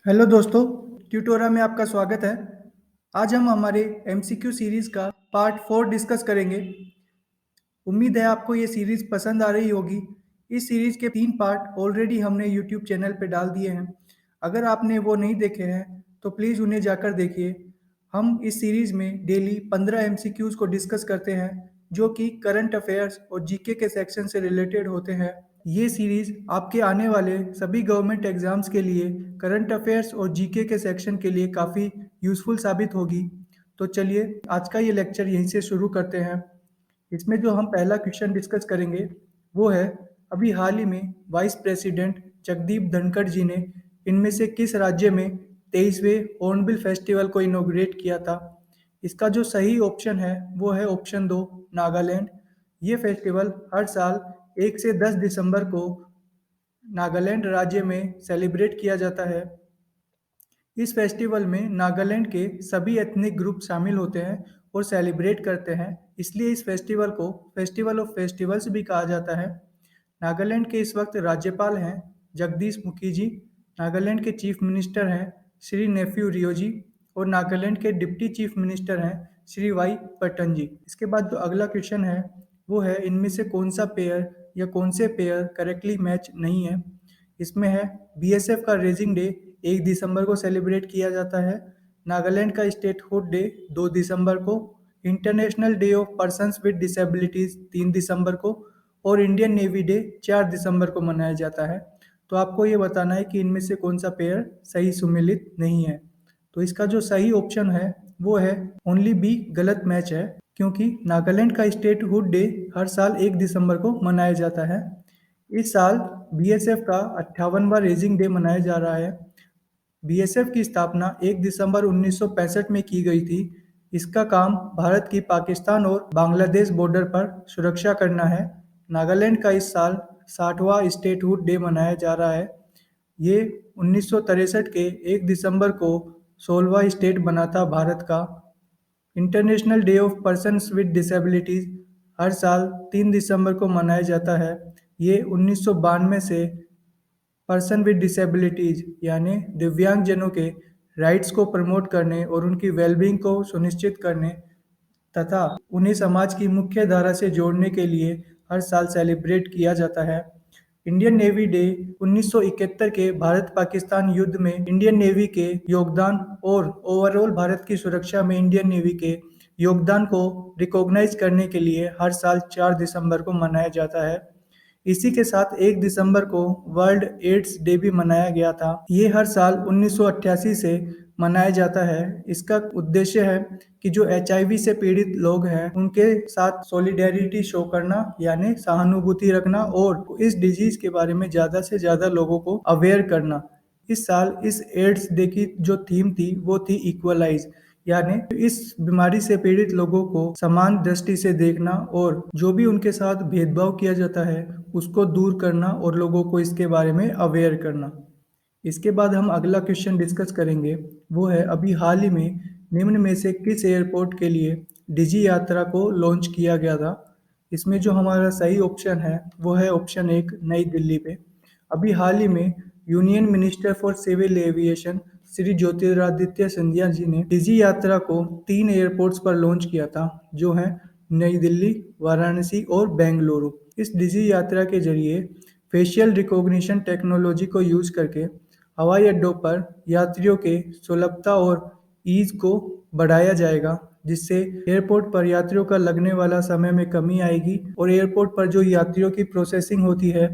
Hello दोस्तों, tutorial में आपका स्वागत है। आज हम हमारे एमसीक्यू सीरीज़ का पार्ट 4 डिस्कस करेंगे। उम्मीद है आपको ये सीरीज़ पसंद आ रही होगी। इस सीरीज़ के 3 पार्ट ऑलरेडी हमने यूट्यूब चैनल पे डाल दिए हैं। अगर आपने वो नहीं देखे हैं तो प्लीज़ उन्हें जाकर देखिए। हम इस सीरीज़ में डेली 15 एमसीक्यूज़ को डिस्कस करते हैं जो कि करंट अफेयर्स और जीके के सेक्शन से रिलेटेड होते हैं। ये सीरीज़ आपके आने वाले सभी गवर्नमेंट एग्ज़ाम्स के लिए करंट अफेयर्स और जीके के सेक्शन के लिए काफ़ी यूज़फुल साबित होगी। तो चलिए आज का ये लेक्चर यहीं से शुरू करते हैं। इसमें जो हम पहला क्वेश्चन डिस्कस करेंगे वो है, अभी हाल ही में वाइस प्रेसिडेंट जगदीप धनखड़ जी ने इनमें से किस राज्य में 23वें हॉर्नबिल फेस्टिवल को इनॉग्रेट किया था। इसका जो सही ऑप्शन है वो है ऑप्शन 2, नागालैंड। ये फेस्टिवल हर साल 1 से 10 दिसंबर को नागालैंड राज्य में सेलिब्रेट किया जाता है। इस फेस्टिवल में नागालैंड के सभी एथनिक ग्रुप शामिल होते हैं और सेलिब्रेट करते हैं, इसलिए इस फेस्टिवल को फेस्टिवल ऑफ फेस्टिवल्स भी कहा जाता है। नागालैंड के इस वक्त राज्यपाल हैं जगदीश मुखी जी। नागालैंड के चीफ मिनिस्टर हैं श्री नेफ्यू रियो जी और नागालैंड के डिप्टी चीफ मिनिस्टर हैं श्री वाई पटन जी। इसके बाद जो अगला क्वेश्चन है वो है, इनमें से कौन सा पेयर या कौन से पेयर करेक्टली मैच नहीं है। इसमें है, बीएसएफ का रेजिंग डे 1 दिसंबर को सेलिब्रेट किया जाता है। नागालैंड का स्टेटहुड डे 2 दिसंबर को, international Day of Persons with disabilities 3 दिसंबर को और इंडियन नेवी डे 4 दिसंबर को मनाया जाता है। तो आपको ये बताना है कि इनमें से कौन सा पेयर सही सुमेलित नहीं है। तो इसका जो सही ऑप्शन है वो है ओनली बी गलत मैच है, क्योंकि नागालैंड का स्टेटहुड डे हर साल 1 दिसंबर को मनाया जाता है। इस साल बीएसएफ का 58वां रेजिंग डे मनाया जा रहा है। बीएसएफ की स्थापना 1 दिसंबर 1965 में की गई थी। इसका काम भारत की पाकिस्तान और बांग्लादेश बॉर्डर पर सुरक्षा करना है। नागालैंड का इस साल 60वां स्टेटहुड डे मनाया जा रहा है। ये 1963 के 1 दिसंबर को 16वां स्टेट बना था भारत का। International Day of Persons with Disabilities हर साल 3 दिसंबर को मनाया जाता है। ये 1992 से पर्सन विद डिसेबिलिटीज़ यानी दिव्यांगजनों के राइट्स को प्रमोट करने और उनकी वेलबींग को सुनिश्चित करने तथा उन्हें समाज की मुख्य धारा से जोड़ने के लिए हर साल सेलिब्रेट किया जाता है। इंडियन नेवी डे 1971 के भारत पाकिस्तान युद्ध में इंडियन नेवी के योगदान और ओवरऑल भारत की सुरक्षा में इंडियन नेवी के योगदान को रिकॉग्नाइज करने के लिए हर साल 4 दिसंबर को मनाया जाता है। इसी के साथ 1 दिसंबर को वर्ल्ड एड्स डे भी मनाया गया था। ये हर साल 1988 से मनाया जाता है। इसका उद्देश्य है कि जो एचआईवी से पीड़ित लोग हैं उनके साथ सॉलिडेरिटी शो करना यानी सहानुभूति रखना और इस डिजीज के बारे में ज़्यादा से ज़्यादा लोगों को अवेयर करना। इस साल इस एड्स डे की जो थीम थी वो थी इक्वलाइज, यानी इस बीमारी से पीड़ित लोगों को समान दृष्टि से देखना और जो भी उनके साथ भेदभाव किया जाता है उसको दूर करना और लोगों को इसके बारे में अवेयर करना। इसके बाद हम अगला क्वेश्चन डिस्कस करेंगे, वो है अभी हाल ही में निम्न में से किस एयरपोर्ट के लिए डिजी यात्रा को लॉन्च किया गया था। इसमें जो हमारा सही ऑप्शन है वो है ऑप्शन 1, नई दिल्ली पे। अभी हाल ही में union minister for civil aviation Shri Jyotiraditya Scindia ji ने डिजी यात्रा को 3 एयरपोर्ट्स पर लॉन्च किया था, जो हैं नई दिल्ली, वाराणसी और बेंगलुरु। इस डिजी यात्रा के जरिए फेशियल रिकॉग्निशन टेक्नोलॉजी को यूज करके हवाई अड्डों पर यात्रियों के सुलभता और ईज को बढ़ाया जाएगा, जिससे एयरपोर्ट पर यात्रियों का लगने वाला समय में कमी आएगी और एयरपोर्ट पर जो यात्रियों की प्रोसेसिंग होती है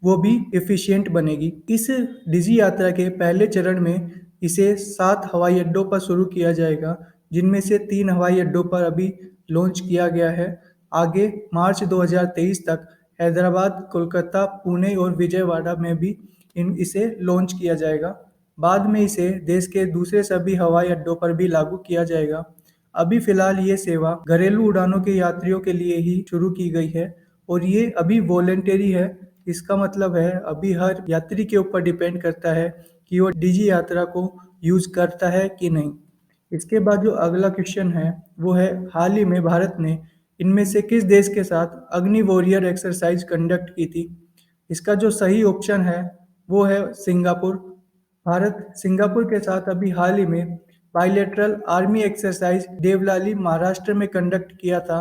वो भी एफिशिएंट बनेगी। इस डिजी यात्रा के पहले चरण में इसे 7 हवाई अड्डों पर शुरू किया जाएगा, जिनमें से 3 हवाई अड्डों पर अभी लॉन्च किया गया है। आगे मार्च 2023 तक हैदराबाद, कोलकाता, पुणे और विजयवाड़ा में भी इसे लॉन्च किया जाएगा। बाद में इसे देश के दूसरे सभी हवाई अड्डों पर भी लागू किया जाएगा। अभी फिलहाल ये सेवा घरेलू उड़ानों के यात्रियों के लिए ही शुरू की गई है और ये अभी वॉलेंटरी है। इसका मतलब है अभी हर यात्री के ऊपर डिपेंड करता है कि वो डिजी यात्रा को यूज करता है कि नहीं। इसके बाद जो अगला क्वेश्चन है वो है, हाल ही में भारत ने इनमें से किस देश के साथ अग्नि वॉरियर एक्सरसाइज कंडक्ट की थी। इसका जो सही ऑप्शन है वो है सिंगापुर। भारत सिंगापुर के साथ अभी हाल ही में bilateral army exercise Deolali Maharashtra में कंडक्ट किया था।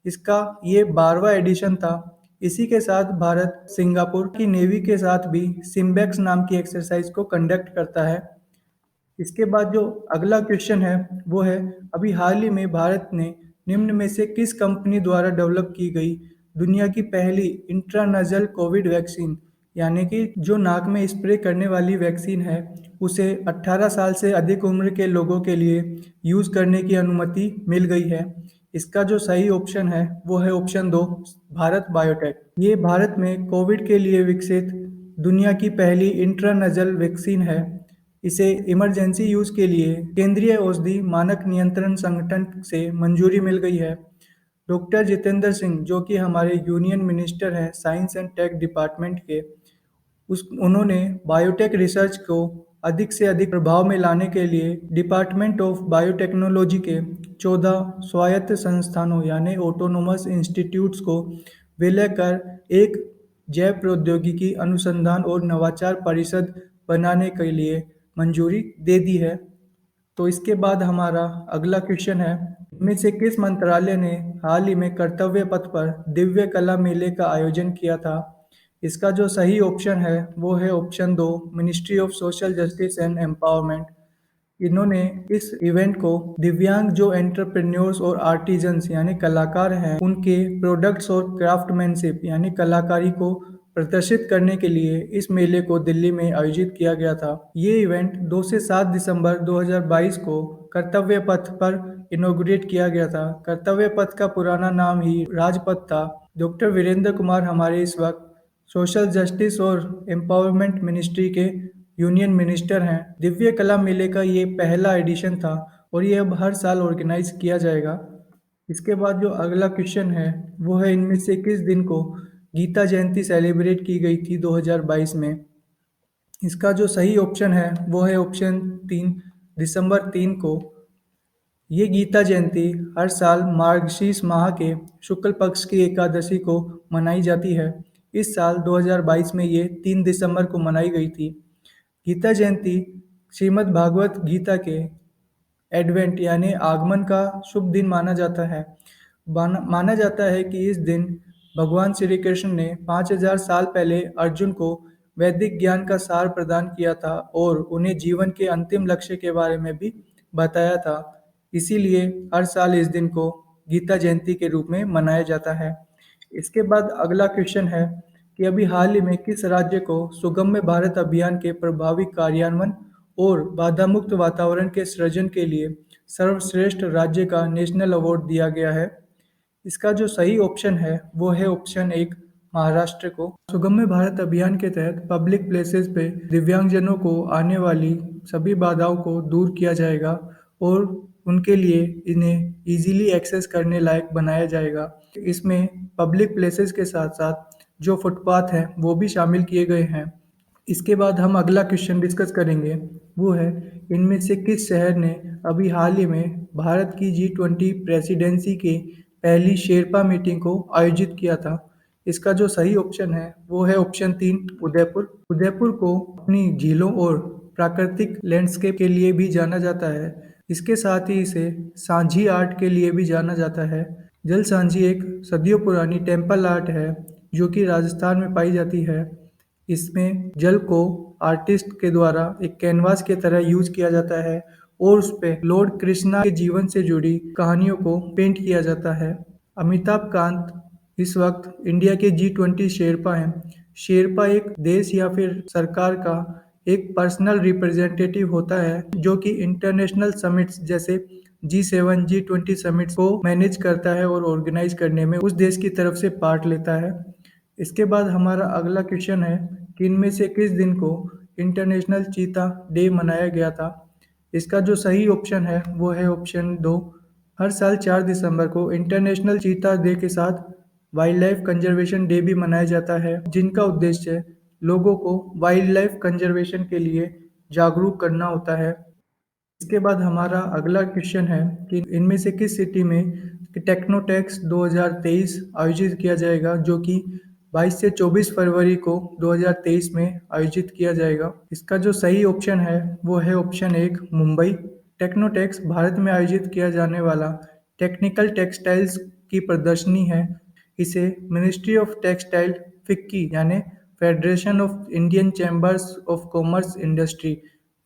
इसका ये 12वां एडिशन था। इसी के साथ भारत सिंगापुर की नेवी के साथ भी सिम्बेक्स नाम की एक्सरसाइज को कंडक्ट करता है। इसके बाद जो अगला क्वेश्चन है वो है, अभी हाल ही में भारत ने निम्न में से किस कंपनी द्वारा डेवलप की गई दुनिया की पहली इंट्रानजल कोविड वैक्सीन, यानी कि जो नाक में स्प्रे करने वाली वैक्सीन है, उसे 18 साल से अधिक उम्र के लोगों के लिए यूज़ करने की अनुमति मिल गई है। इसका जो सही ऑप्शन है वो है ऑप्शन 2, भारत बायोटेक। ये भारत में कोविड के लिए विकसित दुनिया की पहली इंट्रानजल वैक्सीन है। इसे इमरजेंसी यूज के लिए केंद्रीय औषधि मानक नियंत्रण संगठन से मंजूरी मिल गई है। डॉक्टर जितेंद्र सिंह, जो कि हमारे यूनियन मिनिस्टर हैं साइंस एंड टेक डिपार्टमेंट के, उस उन्होंने बायोटेक रिसर्च को अधिक से अधिक प्रभाव में लाने के लिए डिपार्टमेंट ऑफ बायोटेक्नोलॉजी के 14 स्वायत्त संस्थानों यानी ऑटोनोमस इंस्टीट्यूट्स को विलय कर एक जैव प्रौद्योगिकी अनुसंधान और नवाचार परिषद बनाने के लिए मंजूरी दे दी है। तो इसके बाद हमारा अगला क्वेश्चन है, इनमें से किस मंत्रालय ने हाल ही में कर्तव्य पथ पर दिव्य कला मेले का आयोजन किया था? इसका जो सही ऑप्शन है वो है option 2, ministry of social justice and empowerment. इन्होंने इस इवेंट को दिव्यांग जो एंटरप्रेन्योर्स और आर्टिजन्स यानी कलाकार हैं, उनके प्रोडक्ट्स और क्राफ्टमैनशिप यानी कलाकारी को प्रदर्शित करने के लिए इस मेले को दिल्ली में आयोजित किया गया था। ये इवेंट 2 से 7 दिसंबर 2022 को कर्तव्य पथ पर इनॉग्रेट किया गया था। कर्तव्य पथ का पुराना नाम ही राजपथ था। डॉक्टर वीरेंद्र कुमार हमारे इस वक्त सोशल जस्टिस और एम्पावरमेंट मिनिस्ट्री के यूनियन मिनिस्टर हैं। दिव्य कला मेले का ये पहला एडिशन था और ये अब हर साल ऑर्गेनाइज किया जाएगा। इसके बाद जो अगला क्वेश्चन है वो है, इनमें से किस दिन को गीता जयंती सेलिब्रेट की गई थी 2022 में? इसका जो सही ऑप्शन है वो है ऑप्शन 3, दिसंबर 3 को। ये गीता जयंती हर साल मार्गशीर्ष माह के शुक्ल पक्ष की एकादशी को मनाई जाती है। इस साल 2022 में ये 3 दिसंबर को मनाई गई थी। गीता जयंती श्रीमद् भागवत गीता के एडवेंट यानी आगमन का शुभ दिन माना जाता है। माना जाता है कि इस दिन भगवान श्री कृष्ण ने 5000 साल पहले अर्जुन को वैदिक ज्ञान का सार प्रदान किया था और उन्हें जीवन के अंतिम लक्ष्य के बारे में भी बताया था। इसीलिए हर साल इस दिन को गीता जयंती के रूप में मनाया जाता है। इसके बाद अगला क्वेश्चन है कि अभी हाल ही में किस राज्य को सुगम्य भारत अभियान के प्रभावी कार्यान्वयन और बाधा मुक्त वातावरण के सृजन के लिए सर्वश्रेष्ठ राज्य का नेशनल अवार्ड दिया गया है? इसका जो सही ऑप्शन है वो है ऑप्शन 1, महाराष्ट्र को। सुगम्य भारत अभियान के तहत पब्लिक प्लेसेस पे दिव्यांगजनों को आने वाली सभी बाधाओं को दूर किया जाएगा और उनके लिए इन्हें इजीली एक्सेस करने लायक बनाया जाएगा। इसमें पब्लिक प्लेसेस के साथ साथ जो फुटपाथ हैं वो भी शामिल किए गए हैं। इसके बाद हम अगला क्वेश्चन डिस्कस करेंगे, वो है, इनमें से किस शहर ने अभी हाल ही में भारत की G20 प्रेसिडेंसी के पहली शेरपा मीटिंग को आयोजित किया था? इसका जो सही ऑप्शन है वो है ऑप्शन 3, उदयपुर। उदयपुर को अपनी झीलों और प्राकृतिक लैंडस्केप के लिए भी जाना जाता है। इसके साथ ही इसे सांझी आर्ट के लिए भी जाना जाता है। जल सांझी एक सदियों पुरानी टेम्पल आर्ट है जो कि राजस्थान में पाई जाती है। इसमें जल को आर्टिस्ट के द्वारा एक कैनवास की तरह यूज किया जाता है और उस पे लॉर्ड कृष्णा के जीवन से जुड़ी कहानियों को पेंट किया जाता है। अमिताभ कांत इस वक्त इंडिया के G20 शेरपा हैं। शेरपा एक देश या फिर सरकार का एक पर्सनल रिप्रेजेंटेटिव होता है जो कि इंटरनेशनल समिट्स जैसे G7, G20 समिट्स को मैनेज करता है और ऑर्गेनाइज करने में उस देश की तरफ से पार्ट लेता है। इसके बाद हमारा अगला क्वेश्चन है कि इनमें से किस दिन को इंटरनेशनल चीता डे मनाया गया था? इसका जो सही ऑप्शन है वो है ऑप्शन 2, हर साल 4 दिसंबर को इंटरनेशनल चीता डे के साथ वाइल्ड लाइफ कंजर्वेशन डे भी मनाया जाता है, जिनका उद्देश्य लोगों को वाइल्ड लाइफ कंजर्वेशन के लिए जागरूक करना होता है। इसके बाद हमारा अगला क्वेश्चन है कि इनमें से किस सिटी में टेक्नोटेक्स 2023 आयोजित किया जाएगा, जो कि 22 से 24 फरवरी को 2023 में आयोजित किया जाएगा। इसका जो सही ऑप्शन है वो है ऑप्शन एक मुंबई। टेक्नोटेक्स भारत में आयोजित किया जाने वाला टेक्निकल टेक्सटाइल्स की प्रदर्शनी है। इसे मिनिस्ट्री ऑफ टेक्सटाइल फिक्की यानी federation of Indian chambers of commerce industry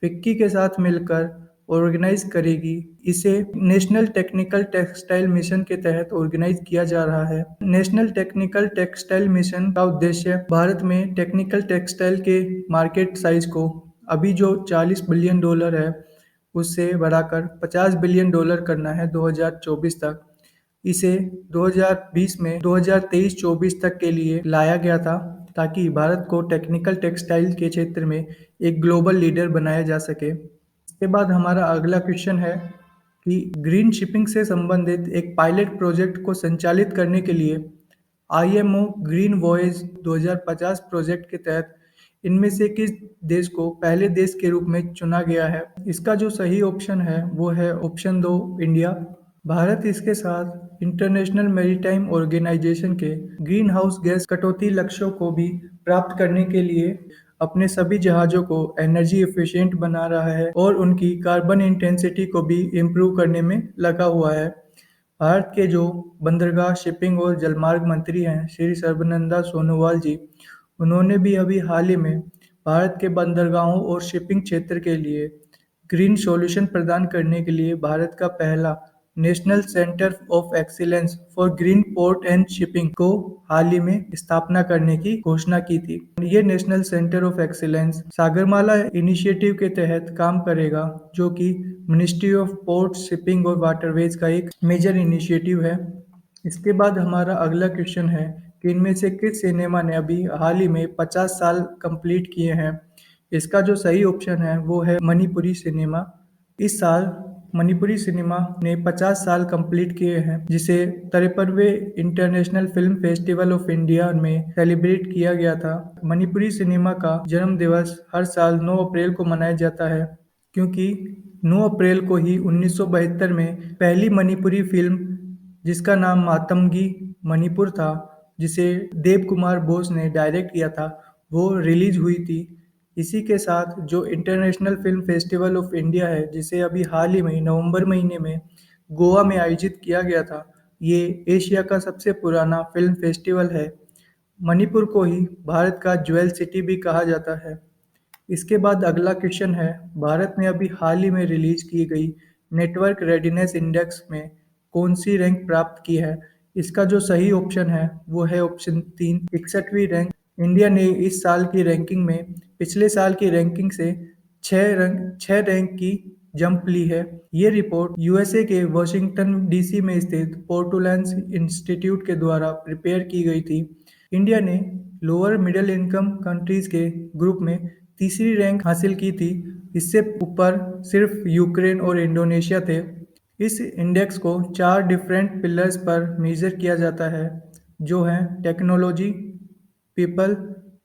FICCI के साथ मिलकर ऑर्गेनाइज करेगी। इसे नेशनल टेक्निकल टेक्सटाइल मिशन के तहत ऑर्गेनाइज किया जा रहा है। नेशनल टेक्निकल टेक्सटाइल मिशन का उद्देश्य भारत में टेक्निकल टेक्सटाइल के मार्केट साइज को अभी जो $40 बिलियन है उससे बढ़ाकर $50 बिलियन करना है 2024 तक। इसे 2020 में 2023-24 तक के लिए लाया गया था ताकि भारत को टेक्निकल टेक्सटाइल के क्षेत्र में एक ग्लोबल लीडर बनाया जा सके। इसके बाद हमारा अगला क्वेश्चन है कि ग्रीन शिपिंग से संबंधित एक पायलट प्रोजेक्ट को संचालित करने के लिए आईएमओ ग्रीन वॉयज 2050 प्रोजेक्ट के तहत इनमें से किस देश को पहले देश के रूप में चुना गया है। इसका जो सही ऑप्शन है वो है ऑप्शन 2 इंडिया। भारत इसके साथ इंटरनेशनल मैरीटाइम ऑर्गेनाइजेशन के ग्रीन हाउस गैस कटौती लक्ष्यों को भी प्राप्त करने के लिए अपने सभी जहाज़ों को एनर्जी एफिशिएंट बना रहा है और उनकी कार्बन इंटेंसिटी को भी इम्प्रूव करने में लगा हुआ है। भारत के जो बंदरगाह शिपिंग और जलमार्ग मंत्री हैं श्री सर्बानंद सोनोवाल जी, उन्होंने भी अभी हाल ही में भारत के बंदरगाहों और शिपिंग क्षेत्र के लिए ग्रीन सॉल्यूशन प्रदान करने के लिए भारत का पहला national centre of excellence for green port and shipping को हाल ही में स्थापना करने की घोषणा की थी। ये national centre of excellence Sagarmala initiative के तहत काम करेगा, जो कि मिनिस्ट्री ऑफ पोर्ट शिपिंग और वाटरवेज का एक मेजर इनिशिएटिव है। इसके बाद हमारा अगला क्वेश्चन है कि इनमें से किस सिनेमा ने अभी हाल ही में 50 साल कंप्लीट किए हैं। इसका जो सही ऑप्शन है वो है मणिपुरी सिनेमा। इस साल मणिपुरी सिनेमा ने 50 साल कंप्लीट किए हैं, जिसे 53वें International Film Festival of India में सेलिब्रेट किया गया था। मणिपुरी सिनेमा का जन्म दिवस हर साल 9 अप्रैल को मनाया जाता है, क्योंकि 9 अप्रैल को ही 1972 में पहली मणिपुरी फिल्म जिसका नाम मातंगी मणिपुर था, जिसे देव कुमार बोस ने डायरेक्ट किया था, वो रिलीज हुई थी। इसी के साथ जो international Film Festival of India है, जिसे अभी हाल ही में नवंबर महीने में गोवा में आयोजित किया गया था, ये एशिया का सबसे पुराना फिल्म फेस्टिवल है। मणिपुर को ही भारत का ज्वेल सिटी भी कहा जाता है। इसके बाद अगला क्वेश्चन है, भारत ने अभी हाल ही में रिलीज की गई नेटवर्क रेडिनेस इंडेक्स में कौन सी रैंक प्राप्त की है। इसका जो सही ऑप्शन है वो है ऑप्शन 3 61वीं रैंक। इंडिया ने इस साल की रैंकिंग में पिछले साल की रैंकिंग से 6 रैंक की जंप ली है। ये रिपोर्ट यूएसए के वाशिंगटन डीसी में स्थित पोर्टुलैंड इंस्टीट्यूट के द्वारा प्रिपेयर की गई थी। इंडिया ने लोअर मिडिल इनकम कंट्रीज के ग्रुप में तीसरी रैंक हासिल की थी। इससे ऊपर सिर्फ यूक्रेन और इंडोनेशिया थे। इस इंडेक्स को 4 डिफरेंट पिलर्स पर मेजर किया जाता है, जो हैं टेक्नोलॉजी, पीपल,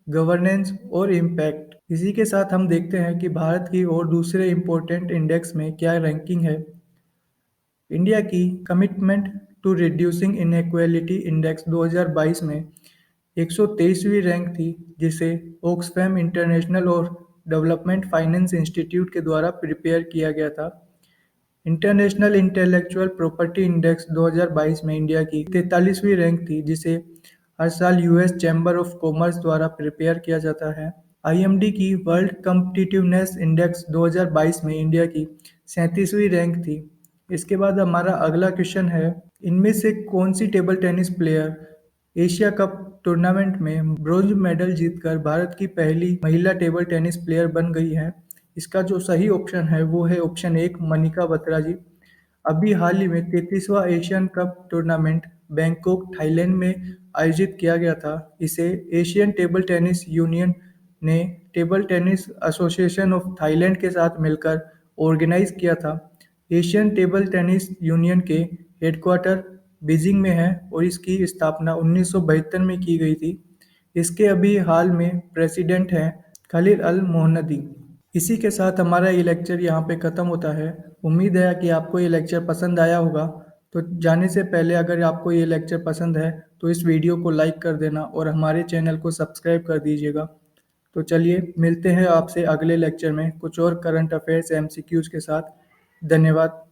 गवर्नेंस और इम्पैक्ट। इसी के साथ हम देखते हैं कि भारत की और दूसरे इम्पोर्टेंट इंडेक्स में क्या रैंकिंग है। इंडिया की commitment to reducing inequality index 2022 में 123वीं रैंक थी, जिसे ऑक्सफैम इंटरनेशनल और डेवलपमेंट फाइनेंस इंस्टीट्यूट के द्वारा प्रिपेयर किया गया था। इंटरनेशनल इंटेलेक्चुअल प्रॉपर्टी इंडेक्स 2022 में इंडिया की 43वीं रैंक थी, जिसे हर साल यूएस चैम्बर ऑफ कॉमर्स द्वारा प्रिपेयर किया जाता है। आईएमडी की वर्ल्ड कम्पिटिटिवनेस इंडेक्स 2022 में इंडिया की 37वीं रैंक थी। इसके बाद हमारा अगला क्वेश्चन है, इनमें से कौन सी table tennis player Asia Cup tournament में ब्रोंज मेडल जीतकर भारत की पहली महिला टेबल टेनिस प्लेयर बन गई है। इसका जो सही ऑप्शन है वो है ऑप्शन 1 मनिका बत्रा जी। अभी हाल ही में 33वां Asian Cup tournament Bangkok Thailand में आयोजित किया गया था। इसे एशियन टेबल टेनिस यूनियन ने Table Tennis Association of Thailand के साथ मिलकर ऑर्गेनाइज किया था। एशियन टेबल टेनिस यूनियन के हेडक्वार्टर बीजिंग में है और इसकी स्थापना 1972 में की गई थी। इसके अभी हाल में प्रेसिडेंट हैं खलील अल मोहन्नदी। इसी के साथ हमारा ये लेक्चर यहाँ पे ख़त्म होता है। उम्मीद है कि आपको ये लेक्चर पसंद आया होगा। तो जाने से पहले अगर आपको ये लेक्चर पसंद है तो इस वीडियो को लाइक कर देना और हमारे चैनल को सब्सक्राइब कर दीजिएगा। तो चलिए मिलते हैं आपसे अगले लेक्चर में कुछ और करंट अफेयर्स एमसीक्यूज के साथ। धन्यवाद।